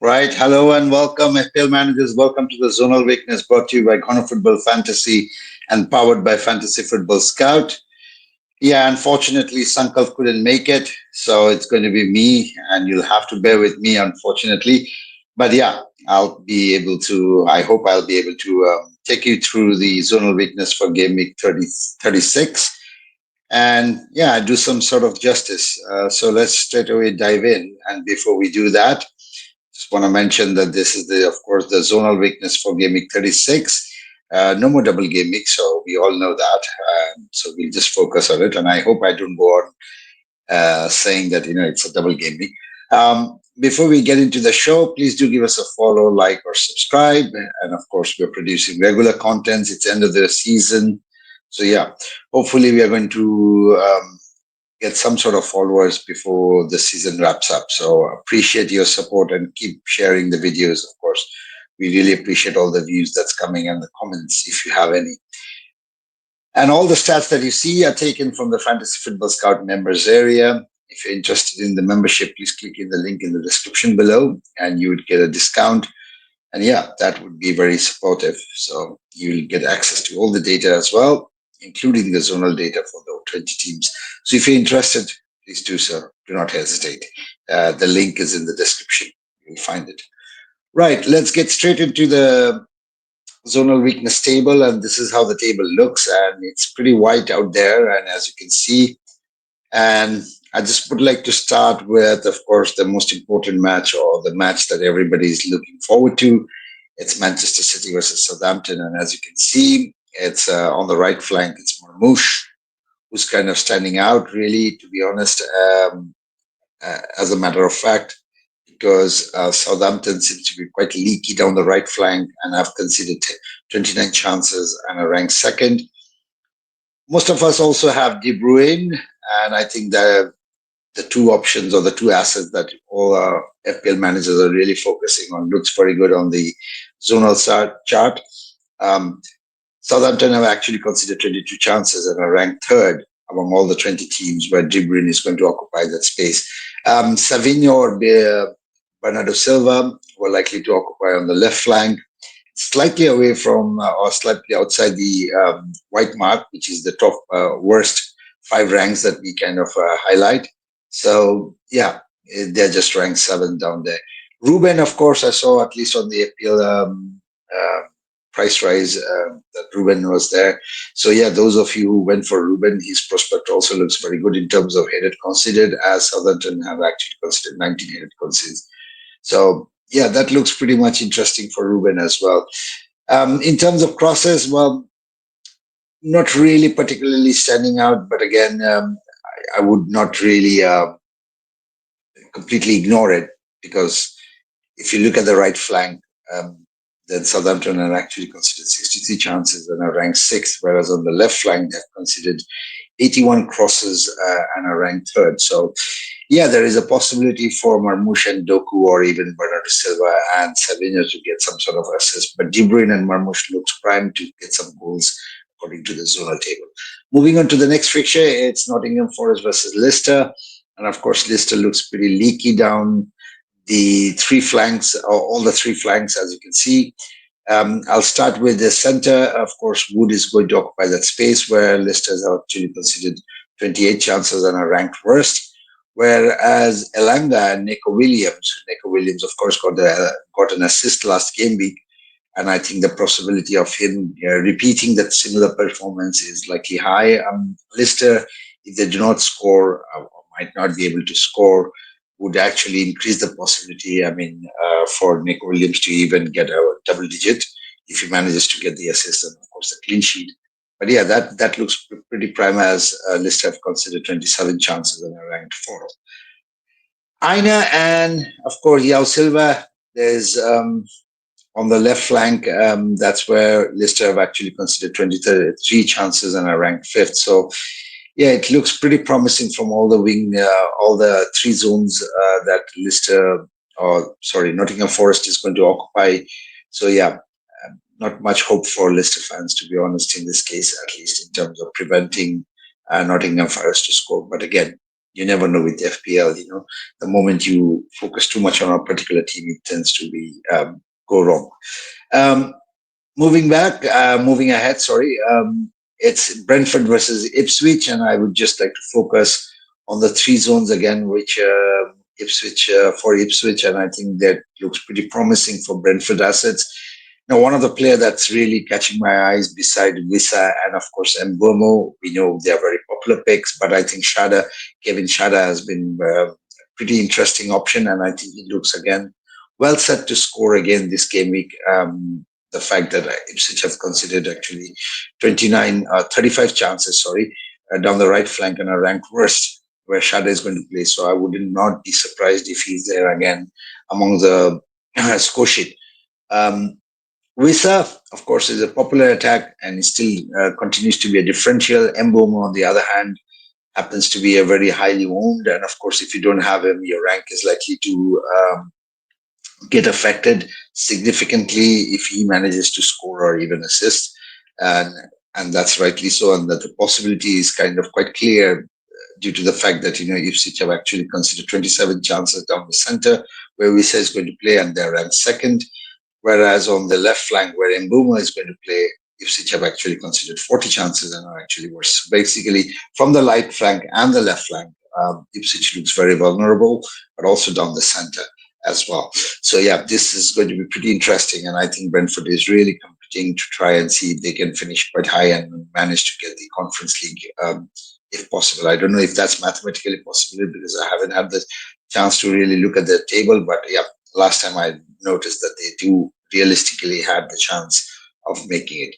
Right. Hello and welcome, FPL managers. Welcome to the Zonal Weakness brought to you by Corner Football Fantasy and powered by Fantasy Football Scout. Yeah, unfortunately, Sankalp couldn't make it. So it's going to be me, and you'll have to bear with me, unfortunately. But yeah, I hope I'll be able to take you through the Zonal Weakness for Game Week 36 and yeah, do some sort of justice. So let's straight away dive in. And before we do that, just want to mention that this is of course, the zonal weakness for game week 36. No more double game week, so we all know that. So we'll just focus on it, and I hope I don't go on saying that it's a double game week. Before we get into the show, please do give us a follow, like, or subscribe. And of course, we're producing regular contents. It's end of the season, so yeah. Hopefully, we are going to get some sort of followers before the season wraps up. So appreciate your support and keep sharing the videos, of course. We really appreciate all the views that's coming and the comments if you have any. And all the stats that you see are taken from the Fantasy Football Scout members area. If you're interested in the membership, please click in the link in the description below and you would get a discount. And yeah, that would be very supportive. So you'll get access to all the data as well, including the zonal data for the 20 teams. So if you're interested, please do so. Do not hesitate. The link is in the description. You'll find it. Right, let's get straight into the zonal weakness table. And this is how the table looks. And it's pretty white out there. And as you can see, and I just would like to start with, of course, the most important match or the match that everybody is looking forward to. It's Manchester City versus Southampton. And as you can see, it's on the right flank, it's Marmoush, who's kind of standing out, really, to be honest, as a matter of fact, because Southampton seems to be quite leaky down the right flank and have conceded 29 chances and are ranked second. Most of us also have De Bruyne, and I think that the two options or the two assets that all our FPL managers are really focusing on looks very good on the zonal chart. Um, Southampton have actually considered 22 chances and are ranked third among all the 20 teams where De Bruyne is going to occupy that space. Savinho or Bernardo Silva were likely to occupy on the left flank, slightly away from or slightly outside the white mark, which is the top worst five ranks that we kind of highlight. So yeah, they're just ranked seven down there. Ruben, of course, I saw at least on the FPL price rise that Ruben was there. So yeah, those of you who went for Ruben, his prospect also looks very good in terms of headed considered, as Southampton have actually considered 19 headed considered. So yeah, that looks pretty much interesting for Ruben as well. In terms of crosses, well, not really particularly standing out, but again, I would not really completely ignore it because if you look at the right flank, then Southampton are actually considered 63 chances and are ranked sixth, whereas on the left flank they've considered 81 crosses and are ranked third. So yeah, there is a possibility for Marmoush and Doku or even Bernardo Silva and Savinho to get some sort of assist. But De Bruyne and Marmoush looks primed to get some goals according to the zonal table. Moving on to the next fixture, it's Nottingham Forest versus Leicester. And of course, Leicester looks pretty leaky down the three flanks, or all the three flanks, as you can see. I'll start with the center. Of course, Wood is going to occupy that space where Leicester has actually considered 28 chances and are ranked worst. Whereas Elanga and Nico Williams, of course, got an assist last game week. And I think the possibility of him repeating that similar performance is likely high. Leicester, if they do not score, or might not be able to score, would actually increase the possibility, for Nick Williams to even get a double digit if he manages to get the assist and, of course, the clean sheet. But yeah, that looks pretty prime as Leicester have considered 27 chances and are ranked fourth. Aina and, of course, Yao Silva, there's on the left flank, that's where Leicester have actually considered 23 chances and are ranked fifth. So yeah, it looks pretty promising from all the three zones that Nottingham Forest is going to occupy. So yeah, not much hope for Leicester fans, to be honest, in this case, at least in terms of preventing Nottingham Forest to score. But again, You never know with FPL. The moment you focus too much on a particular team, it tends to be go wrong. Um, moving ahead. Sorry, it's Brentford versus Ipswich, and I would just like to focus on the three zones again, which Ipswich for Ipswich, and I think that looks pretty promising for Brentford assets. Now, one of the player that's really catching my eyes beside Wissa and of course Mbomo, we know they are very popular picks, but I think Kevin Shada has been a pretty interesting option, and I think he looks again well set to score again this game week. The fact that Ipswich have considered actually 35 chances, sorry, down the right flank and are ranked worst where Shada is going to play. So I would not be surprised if he's there again among the score sheet. Um, Wissa, of course, is a popular attack and still continues to be a differential. Mbomo, on the other hand, happens to be a very highly owned. And of course, if you don't have him, your rank is likely to get affected significantly if he manages to score or even assist. And, and that's rightly so. And that the possibility is kind of quite clear due to the fact that, Ipswich have actually considered 27 chances down the center where Wissa is going to play and they're ranked second. Whereas on the left flank, where Mbuma is going to play, Ipswich have actually considered 40 chances and are actually worse. Basically, from the right flank and the left flank, Ipswich looks very vulnerable, but also down the centre as well. So, yeah, this is going to be pretty interesting. And I think Brentford is really competing to try and see if they can finish quite high and manage to get the Conference League if possible. I don't know if that's mathematically possible because I haven't had the chance to really look at the table, but yeah, last time I noticed that they do realistically had the chance of making it.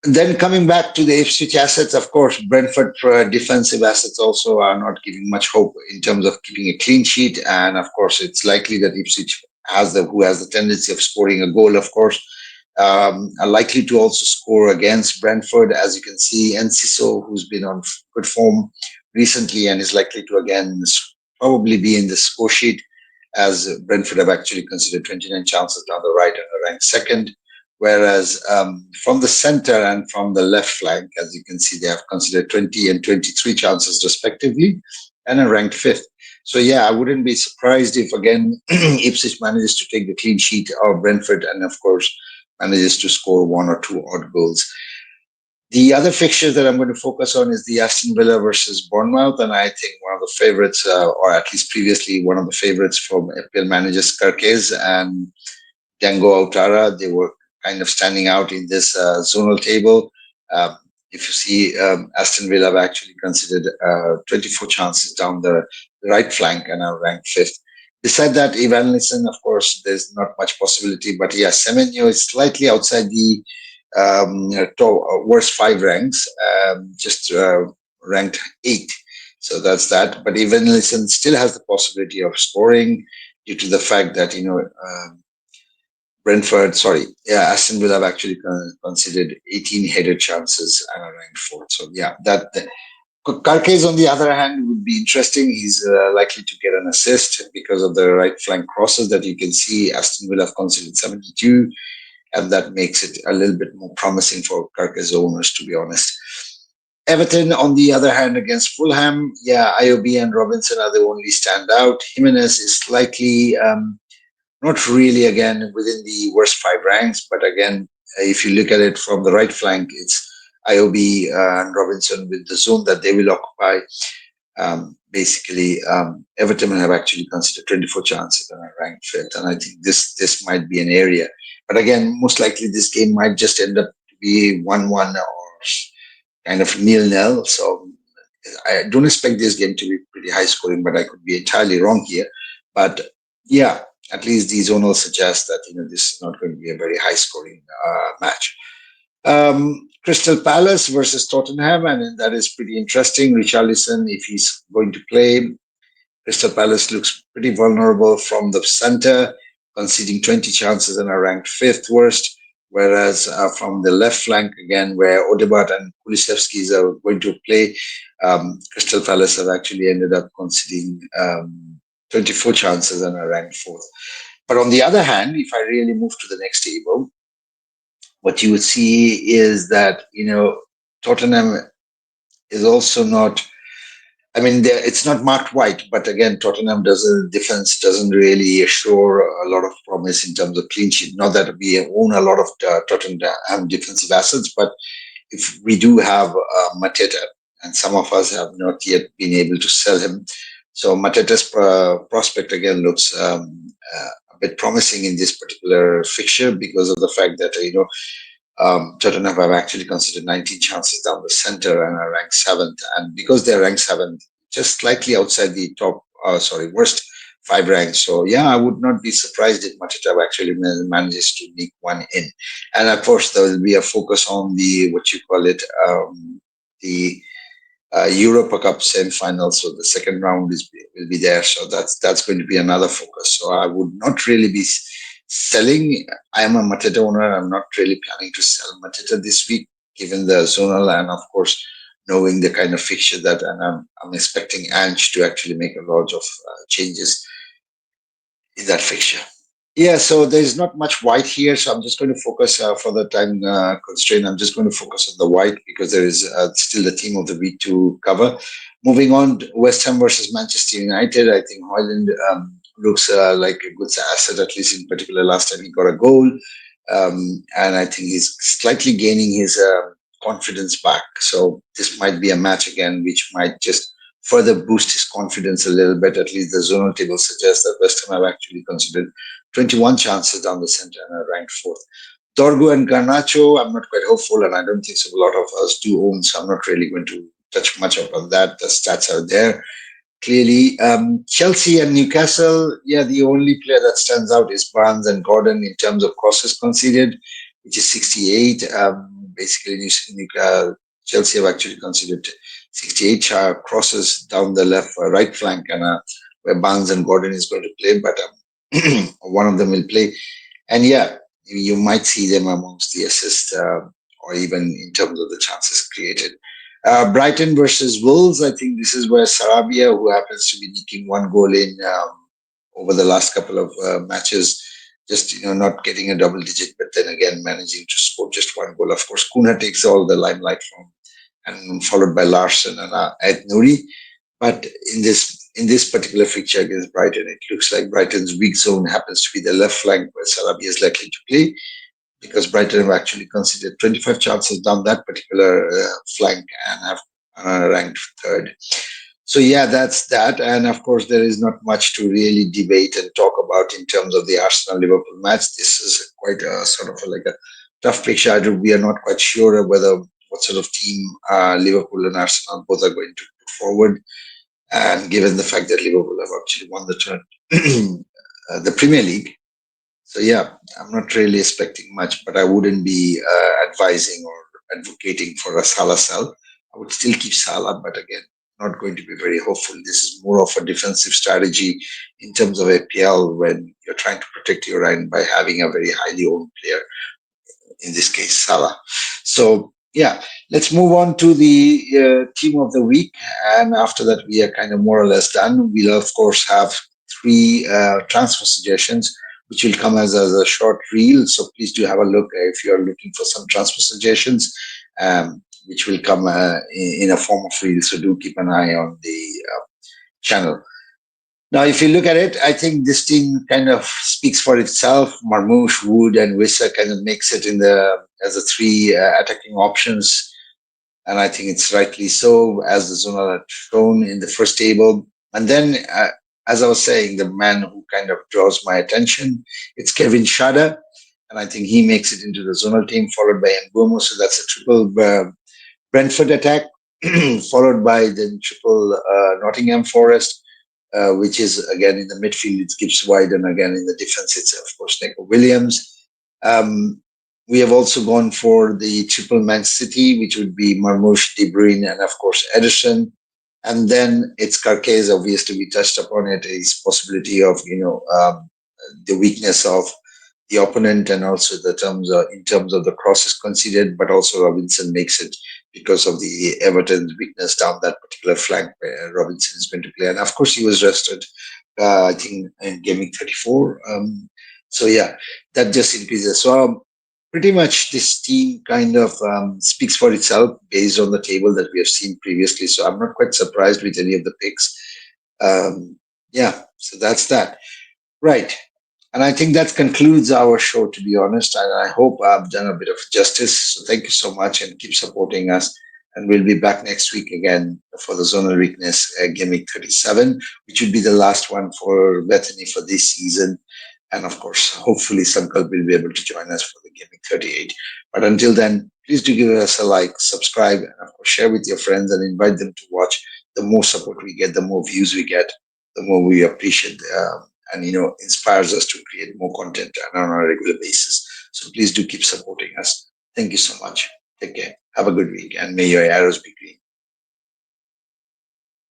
Then coming back to the Ipswich assets, of course, Brentford defensive assets also are not giving much hope in terms of keeping a clean sheet. And of course, it's likely that Ipswich who has the tendency of scoring a goal, of course, are likely to also score against Brentford. As you can see, Enciso, who's been on good form recently and is likely to again probably be in the score sheet, as Brentford have actually considered 29 chances down the right and are ranked second. Whereas from the center and from the left flank, as you can see, they have considered 20 and 23 chances respectively and are ranked fifth. So, yeah, I wouldn't be surprised if, again, Ipswich manages to take the clean sheet of Brentford and, of course, manages to score one or two odd goals. The other fixture that I'm going to focus on is the Aston Villa versus Bournemouth, and I think one of the favorites, or at least previously one of the favorites from FPL managers 𝐸𝐸 and Django Autara. They were kind of standing out in this zonal table. If you see, Aston Villa have actually considered 24 chances down the right flank and are ranked fifth. Beside that, Evanilson, of course, there's not much possibility, but yeah, Semenyo is slightly outside the worst five ranks, just ranked 8. So that's that. But Evanilson still has the possibility of scoring due to the fact that, Aston Villa have actually considered 18 headed chances and are ranked fourth. So yeah, 𝐸𝐸 on the other hand would be interesting. He's likely to get an assist because of the right flank crosses that you can see. Aston Villa have considered 72, and that makes it a little bit more promising for 𝐸𝐸's owners, to be honest. Everton, on the other hand, against Fulham, yeah, 𝐈OB and Robinson are the only standout. Jimenez is slightly not really, again, within the worst five ranks, but again, if you look at it from the right flank, it's 𝐈OB and Robinson with the zone that they will occupy. Everton have actually considered 24 chances and are ranked fifth, and I think this might be an area. But again, most likely this game might just end up to be 1-1 or kind of 0-0. So I don't expect this game to be pretty high scoring, but I could be entirely wrong here. But yeah, at least the zonal suggests that this is not going to be a very high scoring match. Crystal Palace versus Tottenham, and that is pretty interesting. Richarlison, if he's going to play, Crystal Palace looks pretty vulnerable from the center, conceding 20 chances and are ranked fifth worst. Whereas from the left flank, again, where Odegaard and Kulusevski are going to play, Crystal Palace have actually ended up conceding 24 chances and are ranked fourth. But on the other hand, if I really move to the next table, what you would see is that, Tottenham is also not I mean, it's not marked white, but again, Tottenham defense doesn't really assure a lot of promise in terms of clean sheet. Not that we own a lot of Tottenham defensive assets, but if we do have Mateta, and some of us have not yet been able to sell him, so Mateta's prospect again looks a bit promising in this particular fixture because of the fact that Tottenham have actually considered 19 chances down the center and are ranked seventh. And because they're ranked seventh, just slightly outside the worst five ranks. So, yeah, I would not be surprised if Mateta actually manages to nick one in. And of course, there will be a focus on the Europa Cup semi-final. So the second round will be there. So that's going to be another focus. So I would not really be selling. I am a Mateta owner. I'm not really planning to sell Mateta this week, given the zonal and of course knowing the kind of fixture that, and I'm expecting Ange to actually make a lot of changes in that fixture. Yeah, so there's not much white here, so I'm just going to focus for the time constraint. I'm just going to focus on the white because there is still the team of the week to cover. Moving on, West Ham versus Manchester United. I think Højlund looks like a good asset, at least in particular. Last time he got a goal, and I think he's slightly gaining his confidence back. So this might be a match again, which might just further boost his confidence a little bit. At least the zonal table suggests that West Ham have actually considered 21 chances down the center and are ranked fourth. Dorgu and Garnacho, I'm not quite hopeful, and I don't think so. A lot of us do own, so I'm not really going to touch much upon that. The stats are there. Clearly, Chelsea and Newcastle, yeah, the only player that stands out is Barnes and Gordon in terms of crosses conceded, which is 68. Basically, Chelsea have actually considered 68 crosses down the right flank, and where Barnes and Gordon is going to play, but one of them will play. And yeah, you might see them amongst the assists or even in terms of the chances created. Brighton versus Wolves, I think this is where Sarabia, who happens to be nicking one goal in over the last couple of matches, just not getting a double digit, but then again managing to score just one goal. Of course, Kuna takes all the limelight from, and followed by Larson and Ed Nouri. But in this particular fixture against Brighton, it looks like Brighton's weak zone happens to be the left flank where Sarabia is likely to play, because Brighton have actually considered 25 chances down that particular flank and have ranked third. So yeah, that's that. And of course, there is not much to really debate and talk about in terms of the Arsenal-Liverpool match. This is quite a sort of like a tough picture. We are not quite sure whether what sort of team Liverpool and Arsenal both are going to put forward. And given the fact that Liverpool have actually won the Premier League, so yeah, I'm not really expecting much, but I wouldn't be advising or advocating for a Salah sell. I would still keep Salah, but again, not going to be very hopeful. This is more of a defensive strategy in terms of APL when you're trying to protect your end by having a very highly owned player, in this case, Salah. So yeah, let's move on to the team of the week. And after that, we are kind of more or less done. We'll, of course, have three transfer suggestions, which will come as a short reel. So please do have a look if you're looking for some transfer suggestions, which will come in a form of reel. So do keep an eye on the channel. Now, if you look at it, I think this team kind of speaks for itself. Marmoush, Wood, and Wissa kind of makes it as the three attacking options. And I think it's rightly so, as the Zonal had shown in the first table. And then, as I was saying, the man who kind of draws my attention, it's Kevin Schade. And I think he makes it into the Zonal team, followed by Mbumo. So that's a triple Brentford attack, followed by the triple Nottingham Forest. Which is again in the midfield, it's Gibbs-White, and again in the defense, it's of course Neco Williams. We have also gone for the triple Man City, which would be Marmoush, De Bruyne, and of course Ederson. And then it's Carquez, obviously we touched upon it, is possibility of the weakness of the opponent, and also in terms of the crosses conceded, but also Robinson makes it because of the Everton's weakness down that particular flank where Robinson is going to play. And of course, he was rested, I think, in game week 34. So yeah, that just increases. So Pretty much this team kind of speaks for itself based on the table that we have seen previously. So I'm not quite surprised with any of the picks. Yeah, so that's that. Right. And I think that concludes our show, to be honest. And I hope I've done a bit of justice. So thank you so much and keep supporting us. And we'll be back next week again for the Zonal Weakness Gimmick 37, which would be the last one for Bethany for this season. And of course, hopefully, Sankal will be able to join us for the Gimmick 38. But until then, please do give us a like, subscribe, and of course, share with your friends and invite them to watch. The more support we get, the more views we get, the more we appreciate and inspires us to create more content on a regular basis. So please do keep supporting us. Thank you so much. Take care. Have a good week, and may your arrows be green.